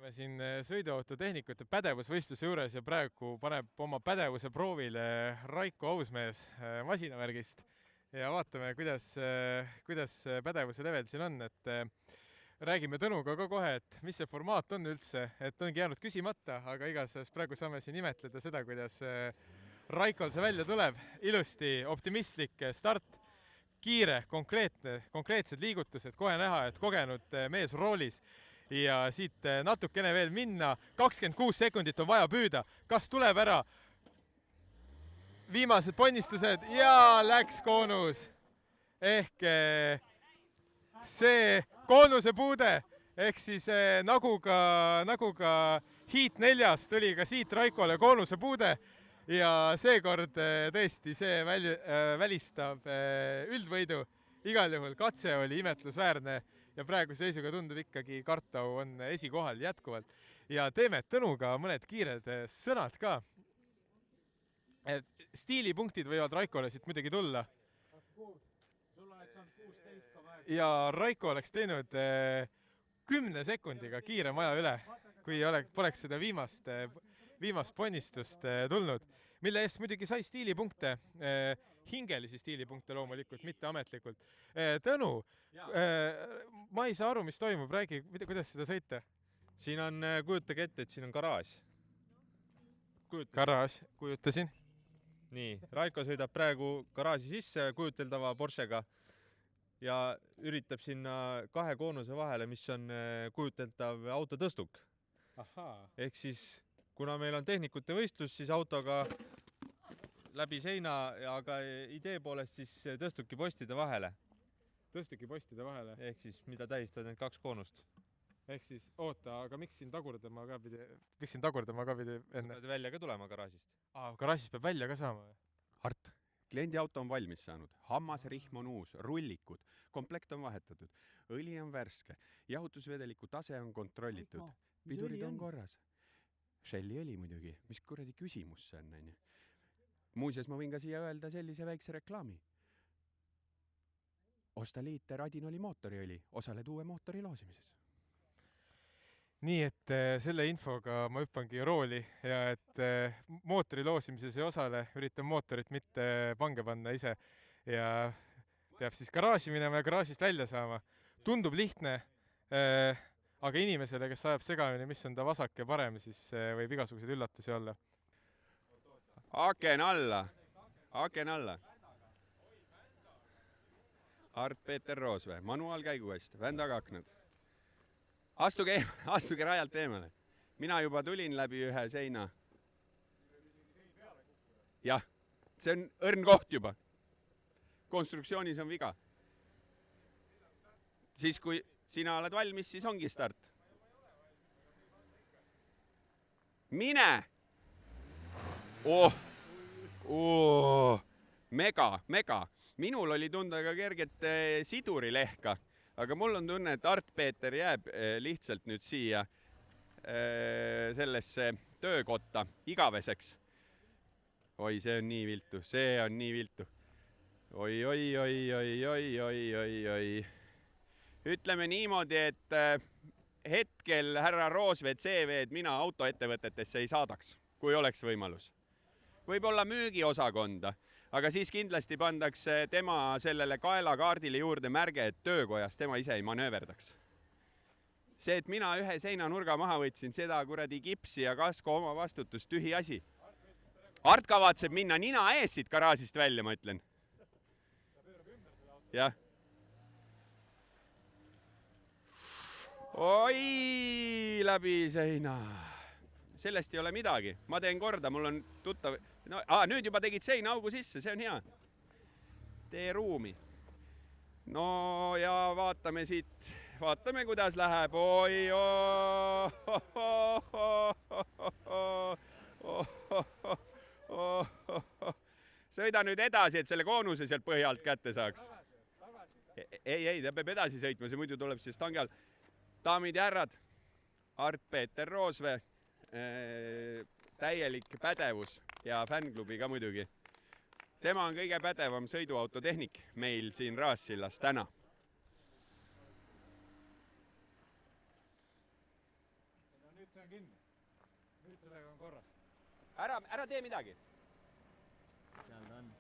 Oleme siin sõiduautotehnikute pädevusvõistluse juures ja praegu paneb oma pädevuse proovile Raiko Ausmees masinavärgist ja vaatame, kuidas pädevuse level siin on, et räägime Tõnuga ka kohe, et mis see formaat on üldse, et ongi jäänud küsimata, aga igatahes praegu saame siin imetleda seda, kuidas Raikol see välja tuleb, ilusti optimistlik start, kiire, konkreetsed liigutused, kohe näha, et kogenud mees roolis ja siit natukene veel minna, 26 sekundit on vaja püüda, kas tuleb ära? Viimased ponnistused ja läks koonus. Ehk see koonuse puude, ehk siis nagu ka Heat 4-s tuli ka siit Raikole koonuse puude ja seekord tõesti see välistab üldvõidu. Igal juhul katse oli imetlusväärne ja praeguse seisuga tundub ikkagi Kartau on esikohal jätkuvalt. Ja teeme Tõnuga mõned kiired sõnad ka. Stiilipunktid võivad Raikole siit muidugi tulla. Ja Raiko oleks teinud 10 sekundiga kiire maja üle, kui poleks seda viimast ponnistust tulnud, mille eest muidugi sai stiilipunkte, hingelisi stiilipunkte loomulikult, mitte ametlikult. Tõnu, ma ei saa aru, mis toimub, räägi, kuidas seda sõita? Siin on, kujutage ette, et siin on garaaž. Garaaž, kujutasin. Nii, Raiko sõidab praegu garaaži sisse kujuteldava Porschega ja üritab sinna kahe koonuse vahele, mis on kujuteldav autotõstuk. Ehk siis, kuna meil on tehnikute võistlus, siis autoga läbi seina, aga idee poolest siis tõstuki postide vahele. Tõstuki postide vahele. Ehk siis, mida tähistavad need kaks koonust. Ehk siis, oota, aga miks siin tagurdama ka pidi enne? Sa pead välja ka tulema garaasist. Garaasist peab välja ka saama? Art, kliendi auto on valmis saanud, hammasrihm on uus, rullikud, komplekt on vahetatud, õli on värske, jahutusvedeliku tase on kontrollitud, pidurid on korras. Shelli õli muidugi, mis kuradi küsimus see on, näin. Muuseas, ma võin ka siia öelda sellise väikse reklaami. Osta liiter Adinoli mootoriõli, osaled uue mootori loosimises. Nii, et selle infoga ma hüppangi rooli ja et mootori loosimises ei osale, üritan mootorit mitte pange panna ise ja peab siis garaaži minema ja garaasist välja saama. Tundub lihtne, aga inimesele, kes ajab segamini, mis on ta vasak ja parem, siis võib igasuguseid üllatusi olla. Aken alla. Art Peeter Roosvee, manuaalkäiguest, vändaga aknad. Astuge rajalt eemale. Mina juba tulin läbi ühe seina. Jah, see on õrn koht juba. Konstruktsioonis on viga. Siis kui sina oled valmis, siis ongi start. Mine! Mega. Minul oli tunda ka kerget sidurilehka. Aga mul on tunne, et Art Peeter jääb lihtsalt nüüd siia sellesse töökotta igaveseks. Oi, see on nii viltu. Oi. Ütleme niimoodi, et hetkel härra Roosvee CV-d mina autoettevõtetesse ei saadaks, kui oleks võimalus. Võib-olla müügiosakonda. Aga siis kindlasti pandakse tema sellele kaelakaardile juurde märge, et töökojas tema ise ei manööverdaks. See, et mina ühe seinanurga maha võtsin, seda kuradi kipsi ja kasko oma vastutus, tühi asi. Art kavatseb minna nina ees siit garaasist välja, ma ütlen. Jah. Oi, läbi seina. Sellest ei ole midagi. Ma teen korda, mul on tuttav... No, nüüd juba tegid seina augu sisse, see on hea. Tee ruumi. No ja vaatame siit, kuidas läheb. Oi, Sõida nüüd edasi, et selle koonuse sealt põhjalt kätte saaks. Ei, ta peab edasi sõitma, see muidu tuleb see stangi all. Daamid ja härrad, Art Peeter Roosvee, täielik pädevus ja fännklubi ka muidugi. Tema on kõige pädevam sõiduautotehnik meil siin Raassillas täna. see on kinni. Nüüd sellega on korras. ära tee midagi. Seal ta on.